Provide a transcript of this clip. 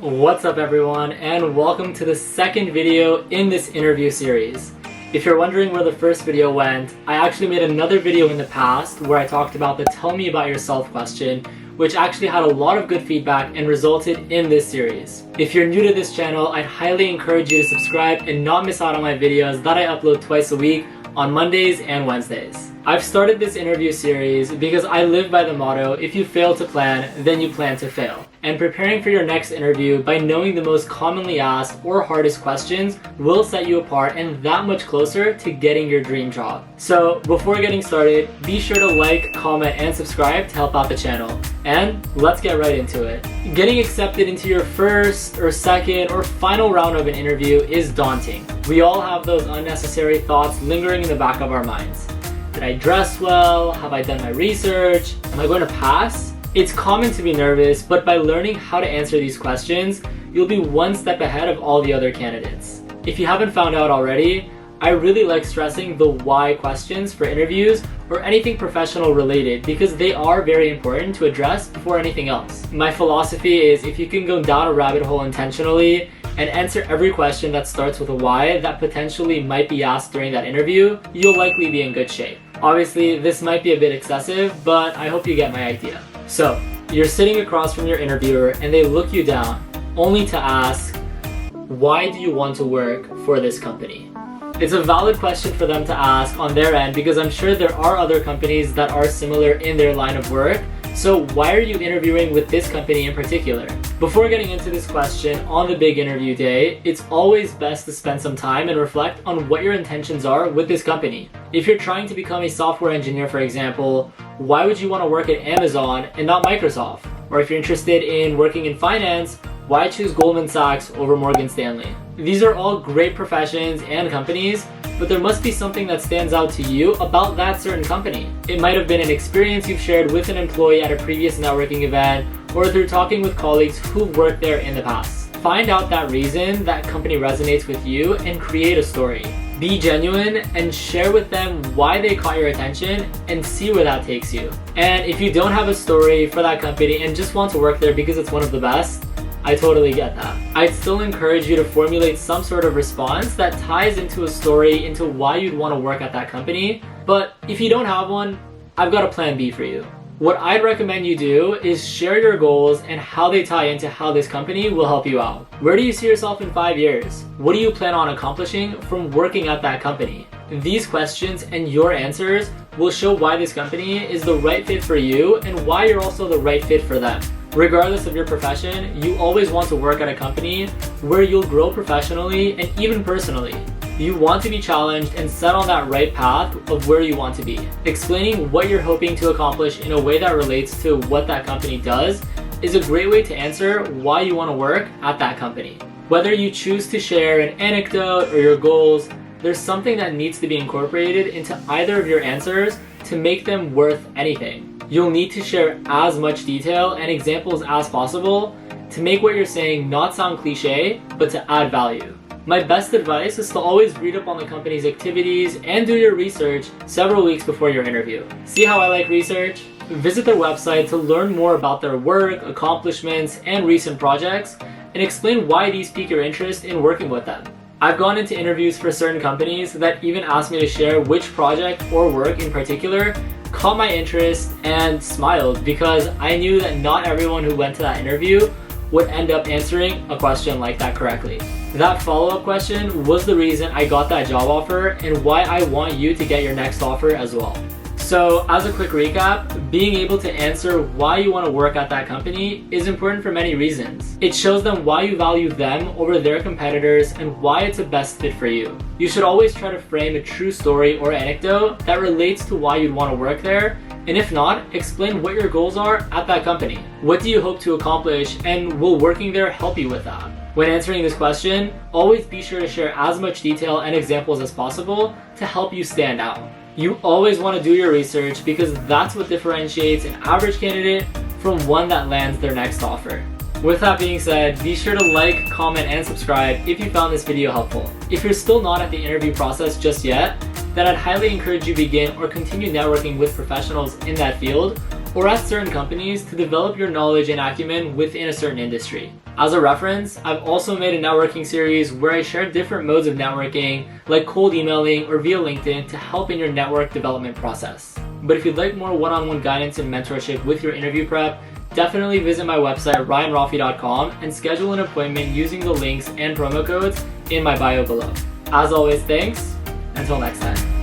What's up everyone, and welcome to the second video in this interview series. If you're wondering where the first video went, I actually made another video in the past where I talked about the tell me about yourself question, which actually had a lot of good feedback and resulted in this series. If you're new to this channel, I'd highly encourage you to subscribe and not miss out on my videos that I upload twice a week on Mondays and Wednesdays. I've started this interview series because I live by the motto, if you fail to plan, then you plan to fail. And preparing for your next interview by knowing the most commonly asked or hardest questions will set you apart and that much closer to getting your dream job. So before getting started, be sure to like, comment, and subscribe to help out the channel. And let's get right into it. Getting accepted into your first or second or final round of an interview is daunting. We all have those unnecessary thoughts lingering in the back of our minds. Did I dress well? Have I done my research? Am I going to pass? It's common to be nervous, but by learning how to answer these questions, you'll be one step ahead of all the other candidates. If you haven't found out already, I really like stressing the why questions for interviews or anything professional related because they are very important to address before anything else. My philosophy is if you can go down a rabbit hole intentionally and answer every question that starts with a why that potentially might be asked during that interview, you'll likely be in good shape. Obviously, this might be a bit excessive, but I hope you get my idea. So, you're sitting across from your interviewer and they look you down, only to ask, why do you want to work for this company? It's a valid question for them to ask on their end because I'm sure there are other companies that are similar in their line of work. So why are you interviewing with this company in particular? Before getting into this question on the big interview day, it's always best to spend some time and reflect on what your intentions are with this company. If you're trying to become a software engineer, for example, why would you want to work at Amazon and not Microsoft? Or if you're interested in working in finance, why choose Goldman Sachs over Morgan Stanley? These are all great professions and companies, but there must be something that stands out to you about that certain company. It might have been an experience you've shared with an employee at a previous networking event or through talking with colleagues who've worked there in the past. Find out that reason that company resonates with you and create a story. Be genuine and share with them why they caught your attention and see where that takes you. And if you don't have a story for that company and just want to work there because it's one of the best, I totally get that. I'd still encourage you to formulate some sort of response that ties into a story into why you'd want to work at that company. But if you don't have one, I've got a plan B for you. What I'd recommend you do is share your goals and how they tie into how this company will help you out. Where do you see yourself in 5 years? What do you plan on accomplishing from working at that company? These questions and your answers will show why this company is the right fit for you and why you're also the right fit for them. Regardless of your profession, you always want to work at a company where you'll grow professionally and even personally. You want to be challenged and set on that right path of where you want to be. Explaining what you're hoping to accomplish in a way that relates to what that company does is a great way to answer why you want to work at that company. Whether you choose to share an anecdote or your goals, there's something that needs to be incorporated into either of your answers to make them worth anything. You'll need to share as much detail and examples as possible to make what you're saying not sound cliche, but to add value. My best advice is to always read up on the company's activities and do your research several weeks before your interview. See how I like research? Visit their website to learn more about their work, accomplishments, and recent projects, and explain why these pique your interest in working with them. I've gone into interviews for certain companies that even asked me to share which project or work in particular caught my interest and smiled because I knew that not everyone who went to that interview would end up answering a question like that correctly. That follow-up question was the reason I got that job offer and why I want you to get your next offer as well. So as a quick recap, being able to answer why you want to work at that company is important for many reasons. It shows them why you value them over their competitors and why it's a best fit for you. You should always try to frame a true story or anecdote that relates to why you'd want to work there, and if not, explain what your goals are at that company. What do you hope to accomplish, and will working there help you with that? When answering this question, always be sure to share as much detail and examples as possible to help you stand out. You always want to do your research because that's what differentiates an average candidate from one that lands their next offer. With that being said, be sure to like, comment, and subscribe if you found this video helpful. If you're still not at the interview process just yet, then I'd highly encourage you to begin or continue networking with professionals in that field or at certain companies to develop your knowledge and acumen within a certain industry. As a reference, I've also made a networking series where I share different modes of networking, like cold emailing or via LinkedIn, to help in your network development process. But if you'd like more one-on-one guidance and mentorship with your interview prep, definitely visit my website ryanrafi.com and schedule an appointment using the links and promo codes in my bio below. As always, thanks. Until next time.